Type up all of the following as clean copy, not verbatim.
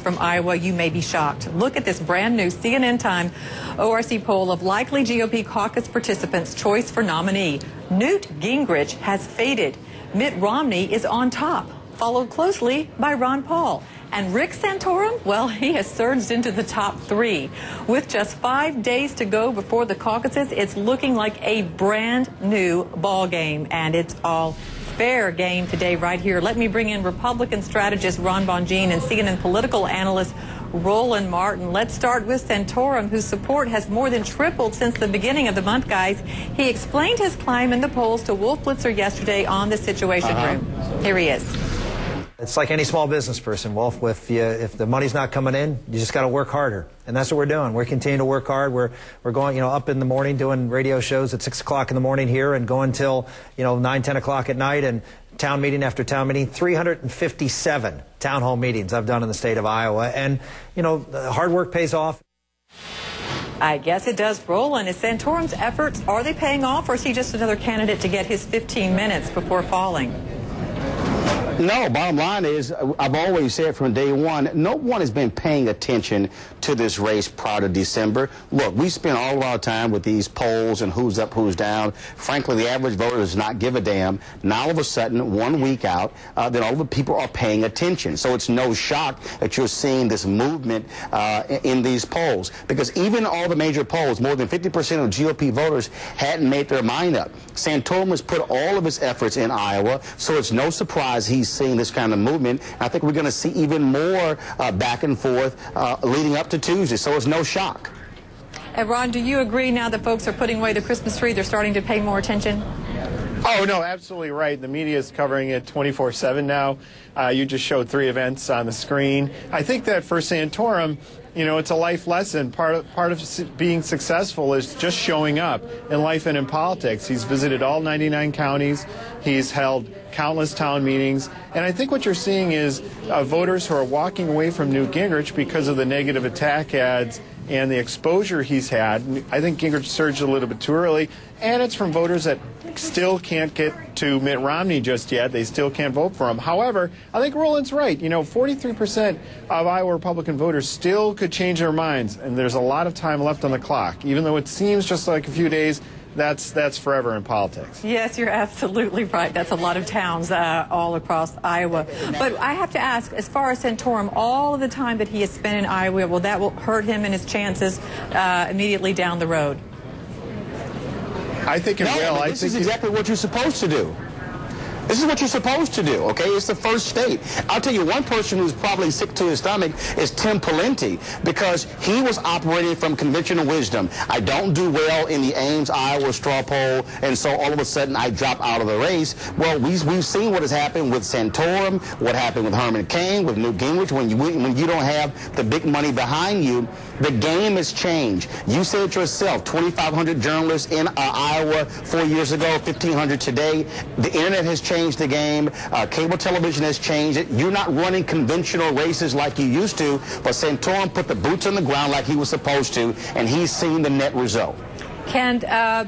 From Iowa, you may be shocked. Look at this brand new CNN Time ORC poll of likely GOP caucus participants' choice for nominee. Newt Gingrich has faded. Mitt Romney is on top, followed closely by Ron Paul. And Rick Santorum, well, he has surged into the top 3. With just 5 days to go before the caucuses, it's looking like a brand new ball game, and it's all fair game today right here. Let me bring in Republican strategist Ron Bonjean and CNN political analyst Roland Martin. Let's start with Santorum, whose support has more than tripled since the beginning of the month, guys. He explained his climb in the polls to Wolf Blitzer yesterday on the Situation Room. Here he is. It's like any small business person, Wolf. If the money's not coming in, you just got to work harder. And that's what we're doing. We're continuing to work hard. We're going, up in the morning doing radio shows at 6 o'clock in the morning here and going till, 9, 10 o'clock at night, and town meeting after town meeting. 357 town hall meetings I've done in the state of Iowa. And, hard work pays off. I guess it does. Roland, is Santorum's efforts, are they paying off, or is he just another candidate to get his 15 minutes before falling? No, bottom line is, I've always said from day one, no one has been paying attention to this race prior to December. Look, we spend all of our time with these polls and who's up, who's down. Frankly, the average voter does not give a damn. Now, all of a sudden, 1 week out, then all the people are paying attention. So it's no shock that you're seeing this movement in these polls. Because even all the major polls, more than 50% of GOP voters hadn't made their mind up. Santorum has put all of his efforts in Iowa, so it's no surprise he's seeing this kind of movement. I think we're going to see even more back and forth leading up to Tuesday, so it's no shock. And Ron, do you agree now that folks are putting away the Christmas tree, they're starting to pay more attention? Oh, no, absolutely right. The media is covering it 24/7 now. You just showed 3 events on the screen. I think that for Santorum, it's a life lesson. Part of being successful is just showing up in life and in politics. He's visited all 99 counties. He's held countless town meetings. And I think what you're seeing is voters who are walking away from Newt Gingrich because of the negative attack ads and the exposure he's had. I think Gingrich surged a little bit too early. And it's from voters that still can't get to Mitt Romney just yet. They still can't vote for him. However, I think Roland's right. 43% of Iowa Republican voters still could change their minds, and there's a lot of time left on the clock. Even though it seems just like a few days, that's forever in politics. Yes, you're absolutely right. That's a lot of towns all across Iowa. But I have to ask, as far as Santorum, all of the will that he has spent in Iowa, well, that will hurt him and his chances immediately down the road. I think it will. This is exactly what you're supposed to do. This is what you're supposed to do, okay? It's the first state. I'll tell you, one person who's probably sick to his stomach is Tim Pawlenty, because he was operating from conventional wisdom. I don't do well in the Ames, Iowa straw poll, and so all of a sudden I drop out of the race. Well, we've seen what has happened with Santorum, what happened with Herman Cain, with Newt Gingrich. When you don't have the big money behind you, the game has changed. You said it yourself, 2,500 journalists in Iowa 4 years ago, 1,500 today. The internet has changed the game. Cable television has changed it. You're not running conventional races like you used to, but Santorum put the boots on the ground like he was supposed to, and he's seen the net result. Can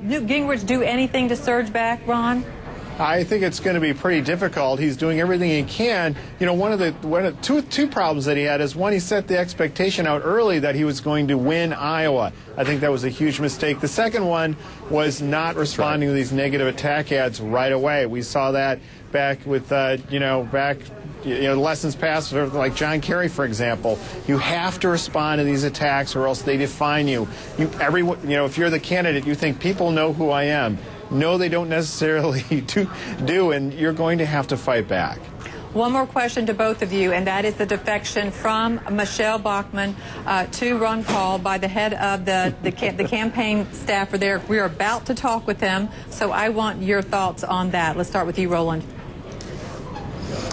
Newt Gingrich do anything to surge back, Ron? I think it's going to be pretty difficult. He's doing everything he can. One of the two problems that he had is, one, he set the expectation out early that he was going to win Iowa. I think that was a huge mistake. The second one was not responding to these negative attack ads right away. We saw that back with lessons passed, like John Kerry, for example. You have to respond to these attacks, or else they define you. If you're the candidate, you think people know who I am. No, they don't necessarily do, and you're going to have to fight back. One more question to both of you, and that is the defection from Michelle Bachmann to Ron Paul by the head of the campaign staffer there. We are about to talk with them, so I want your thoughts on that. Let's start with you, Roland.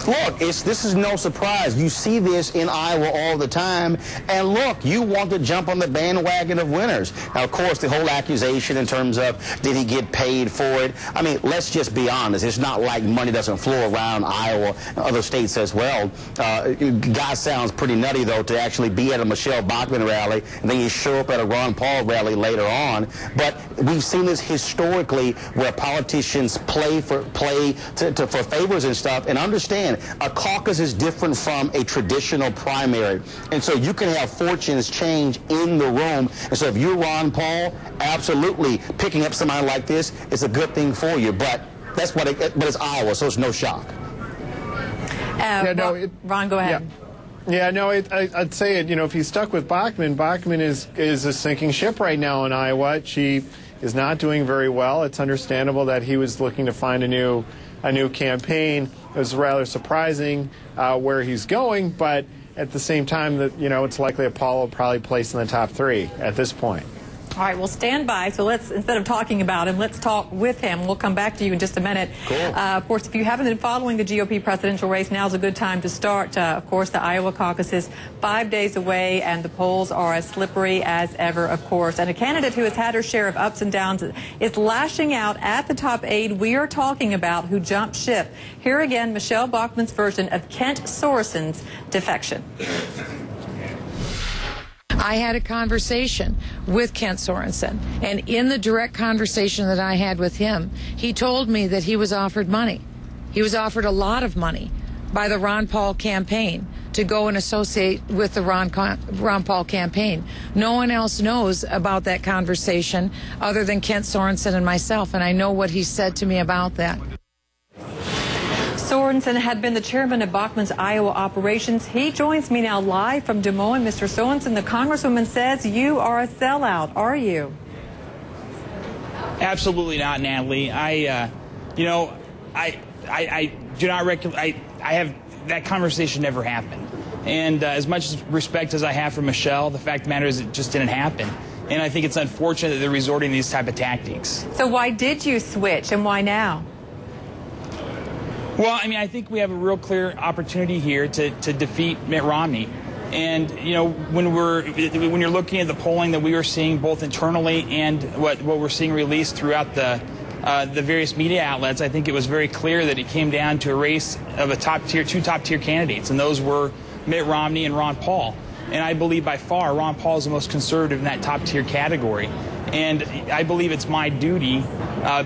Look, this is no surprise. You see this in Iowa all the time. And look, you want to jump on the bandwagon of winners. Now, of course, the whole accusation in terms of did he get paid for it? I mean, let's just be honest. It's not like money doesn't flow around Iowa and other states as well. Guy sounds pretty nutty, though, to actually be at a Michelle Bachmann rally, and then you show up at a Ron Paul rally later on. But we've seen this historically where politicians play for favors and stuff. And understand, a caucus is different from a traditional primary. And so you can have fortunes change in the room. And so if you're Ron Paul, absolutely picking up somebody like this is a good thing for you. But that's what but it's Iowa, so it's no shock. Ron, go ahead. Yeah, no, I'd say it. You know, if he's stuck with Bachmann, Bachmann is a sinking ship right now in Iowa. She is not doing very well. It's understandable that he was looking to find a new campaign. It was rather surprising where he's going, but at the same time, that it's likely that Paul will probably place in the top 3 at this point. All right, well, stand by. So let's, instead of talking about him, let's talk with him. We'll come back to you in just a minute. Cool. Of course, if you haven't been following the GOP presidential race, now's a good time to start. Of course, the Iowa caucus is 5 days away, and the polls are as slippery as ever, of course. And a candidate who has had her share of ups and downs is lashing out at the top aide we are talking about who jumped ship. Here again, Michelle Bachmann's version of Kent Sorensen's defection. I had a conversation with Kent Sorensen, and in the direct conversation that I had with him, he told me that he was offered money. He was offered a lot of money by the Ron Paul campaign to go and associate with the Ron Paul campaign. No one else knows about that conversation other than Kent Sorensen and myself, and I know what he said to me about that. Sorensen had been the chairman of Bachmann's Iowa operations. He joins me now live from Des Moines. Mr. Sorensen, the congresswoman says you are a sellout. Are you? Absolutely not, Natalie. I do not I have that conversation never happened. And as much respect as I have for Michelle, the fact of the matter is it just didn't happen. And I think it's unfortunate that they're resorting to these type of tactics. So why did you switch, and why now? Well, I mean, I think we have a real clear opportunity here to defeat Mitt Romney. And, when you're looking at the polling that we are seeing both internally and what we're seeing released throughout the various media outlets, I think it was very clear that it came down to a race of two top-tier candidates, and those were Mitt Romney and Ron Paul. And I believe by far Ron Paul is the most conservative in that top-tier category. And I believe it's my duty,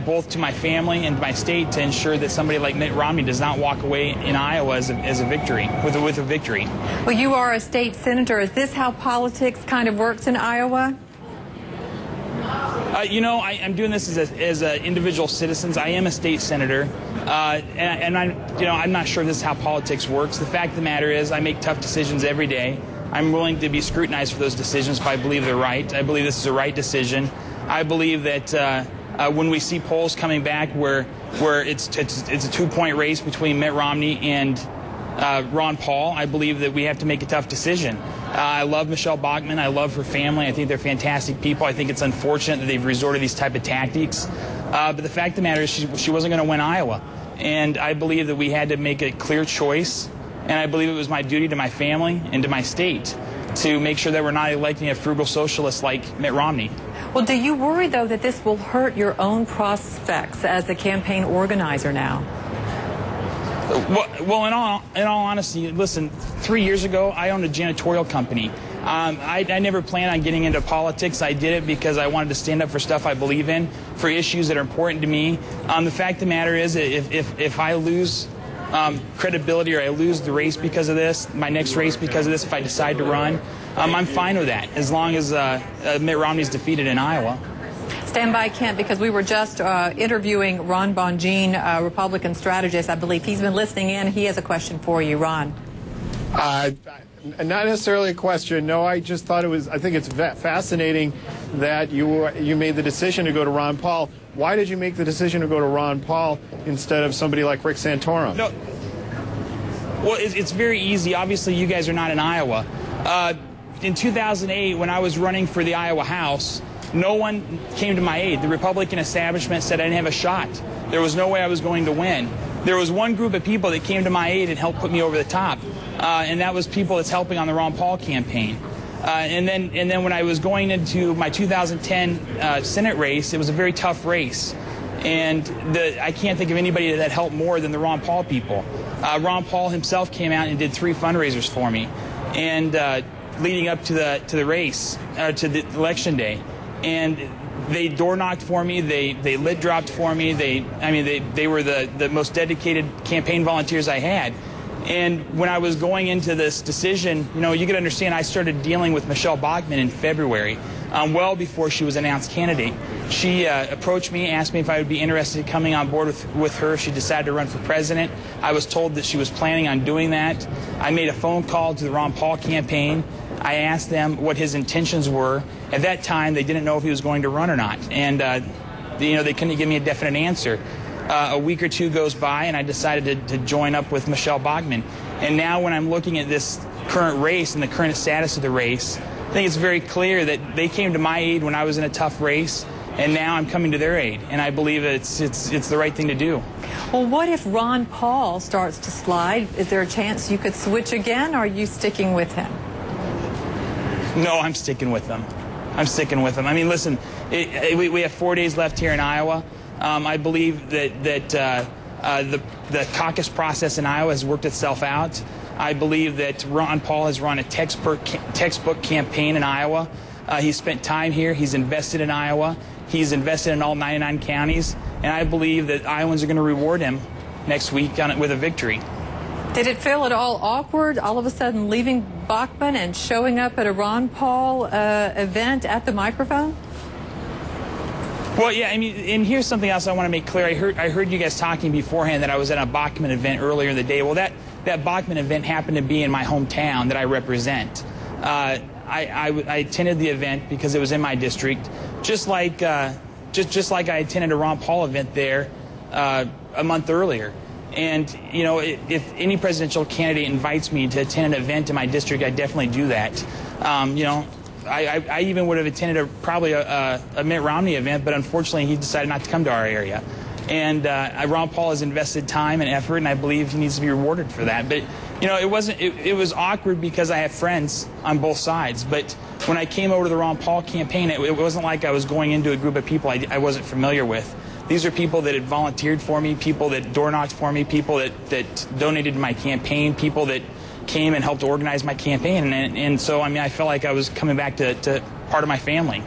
both to my family and to my state, to ensure that somebody like Mitt Romney does not walk away in Iowa as a victory, with a victory. Well, you are a state senator. Is this how politics kind of works in Iowa? I'm doing this as an individual citizen. I am a state senator, and I'm not sure this is how politics works. The fact of the matter is I make tough decisions every day. I'm willing to be scrutinized for those decisions if I believe they're right. I believe this is a right decision. I believe that when we see polls coming back where it's a 2-point race between Mitt Romney and Ron Paul, I believe that we have to make a tough decision. I love Michelle Bachmann. I love her family. I think they're fantastic people. I think it's unfortunate that they've resorted to these type of tactics. But the fact of the matter is she wasn't going to win Iowa. And I believe that we had to make a clear choice. And I believe it was my duty to my family and to my state to make sure that we're not electing a frugal socialist like Mitt Romney. Well, do you worry, though, that this will hurt your own prospects as a campaign organizer now? Well, in all honesty, listen, 3 years ago, I owned a janitorial company. I never planned on getting into politics. I did it because I wanted to stand up for stuff I believe in, for issues that are important to me. The fact of the matter is, if I lose credibility or I lose the race because of this, my next race because of this, if I decide to run, I'm fine with that, as long as Mitt Romney's defeated in Iowa. Stand by, Kent, because we were just interviewing Ron Bonjean, Republican strategist. I believe he's been listening in. He has a question for you, Ron. Not necessarily a question. No, I just thought I think it's fascinating that you made the decision to go to Ron Paul. Why did you make the decision to go to Ron Paul instead of somebody like Rick Santorum? No. Well, it's very easy. Obviously, you guys are not in Iowa. In 2008, when I was running for the Iowa House, no one came to my aid. The Republican establishment said I didn't have a shot. There was no way I was going to win. There was one group of people that came to my aid and helped put me over the top, and that was people that's helping on the Ron Paul campaign. And then when I was going into my 2010 Senate race, it was a very tough race. And I can't think of anybody that helped more than the Ron Paul people. Ron Paul himself came out and did 3 fundraisers for me, and leading up to the race, to the election day. And they door knocked for me. They lid dropped for me. They were the most dedicated campaign volunteers I had. And when I was going into this decision, you know, you can understand I started dealing with Michelle Bachmann in February, well before she was announced candidate. She approached me, asked me if I would be interested in coming on board with her if she decided to run for president. I was told that she was planning on doing that. I made a phone call to the Ron Paul campaign. I asked them what his intentions were. At that time, they didn't know if he was going to run or not. And, you know, they couldn't give me a definite answer. A week or two goes by, and I decided to join up with Michelle Bachmann. And now when I'm looking at this current race and the current status of the race, I think it's very clear that they came to my aid when I was in a tough race, and now I'm coming to their aid. And I believe that it's the right thing to do. Well, what if Ron Paul starts to slide? Is there a chance you could switch again, or are you sticking with him? No, I'm sticking with them. I'm sticking with them. I mean, listen, we have 4 days left here in Iowa. I believe that the caucus process in Iowa has worked itself out. I believe that Ron Paul has run a textbook campaign in Iowa. He's spent time here. He's invested in Iowa. He's invested in all 99 counties. And I believe that Iowans are going to reward him next week with a victory. Did it feel at all awkward, all of a sudden leaving Bachmann and showing up at a Ron Paul event at the microphone? Well, yeah, I mean, and here's something else I want to make clear. I heard you guys talking beforehand that I was at a Bachmann event earlier in the day. Well, that Bachmann event happened to be in my hometown that I represent. I attended the event because it was in my district, just like I attended a Ron Paul event there a month earlier. And, you know, if any presidential candidate invites me to attend an event in my district, I definitely do that. You know, I even would have attended probably a Mitt Romney event, but unfortunately he decided not to come to our area. And Ron Paul has invested time and effort, and I believe he needs to be rewarded for that. But, you know, it was awkward because I have friends on both sides. But when I came over to the Ron Paul campaign, it wasn't like I was going into a group of people I wasn't familiar with. These are people that had volunteered for me, people that door knocked for me, people that donated to my campaign, people that came and helped organize my campaign. And so, I mean, I felt like I was coming back to part of my family.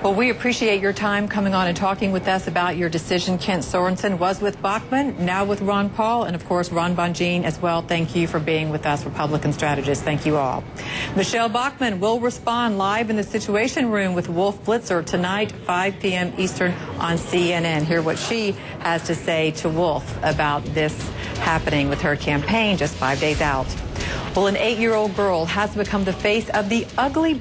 Well, we appreciate your time coming on and talking with us about your decision. Kent Sorensen was with Bachmann, now with Ron Paul, and of course Ron Bonjean as well. Thank you for being with us, Republican strategists. Thank you all. Michelle Bachmann will respond live in the Situation Room with Wolf Blitzer tonight, 5 p.m. Eastern on CNN. Hear what she has to say to Wolf about this happening with her campaign just 5 days out. Well, an 8-year-old girl has become the face of the ugly